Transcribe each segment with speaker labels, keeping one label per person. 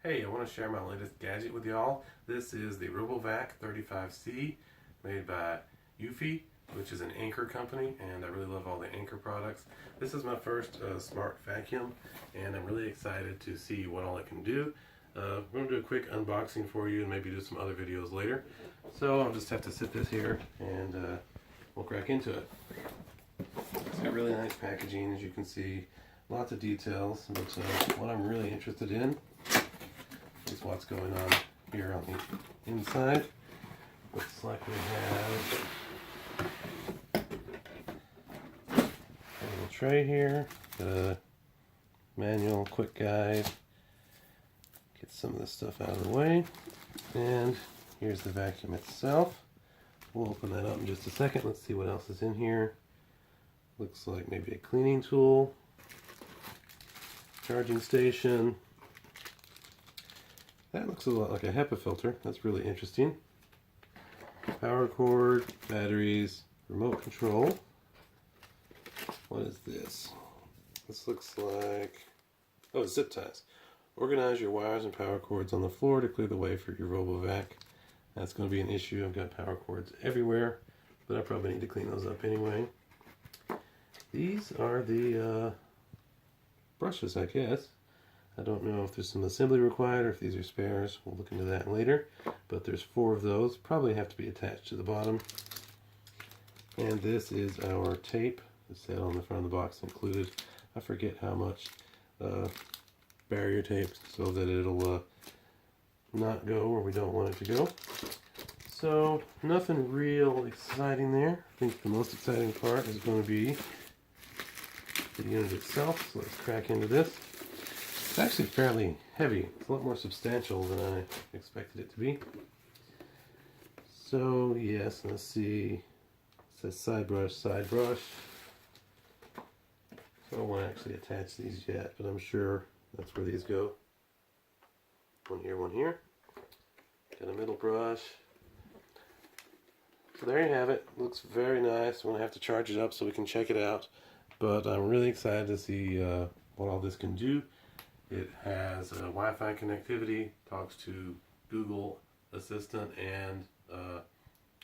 Speaker 1: Hey, I want to share my latest gadget with y'all. This is the Robovac 35C made by Eufy, which is an Anker company, and I really love all the Anker products. This is my first smart vacuum, and I'm really excited to see what all it can do. I'm going to do a quick unboxing for you and maybe do some other videos later. So I'll just have to sit this here and we'll crack into it. It's got really nice packaging, as you can see. Lots of details, but what I'm really interested in is what's going on here on the inside. Looks like we have a little tray here, a manual, quick guide, get some of this stuff out of the way, and here's the vacuum itself. We'll open that up in just a second. Let's see what else is in here. Looks like maybe a cleaning tool, charging station. That looks a lot like a HEPA filter. That's really interesting. Power cord, batteries, remote control. What is this? This looks like, oh, zip ties. Organize your wires and power cords on the floor to clear the way for your Robovac. That's going to be an issue. I've got power cords everywhere, but I probably need to clean those up anyway. These are the brushes, I guess. I don't know if there's some assembly required or if these are spares. We'll look into that later. But there's 4 of those. Probably have to be attached to the bottom. And this is our tape. It said on the front of the box included, I forget how much, barrier tape so that it'll not go where we don't want it to go. So nothing real exciting there. I think the most exciting part is going to be the unit itself. So let's crack into this. It's actually fairly heavy. It's a lot more substantial than I expected it to be. So yes, let's see. It says side brush, side brush. So I don't want to actually attach these yet, but I'm sure that's where these go. One here, one here. Got a middle brush. So there you have it. Looks very nice. I'm going to have to charge it up so we can check it out. But I'm really excited to see what all this can do. It has Wi-Fi connectivity, talks to Google Assistant and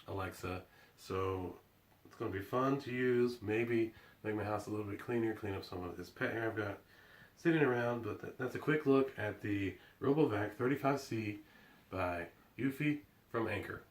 Speaker 1: Alexa. So it's going to be fun to use. Maybe make my house a little bit cleaner, clean up some of this pet hair I've got sitting around. But that's a quick look at the Robovac 35C by Eufy from Anker.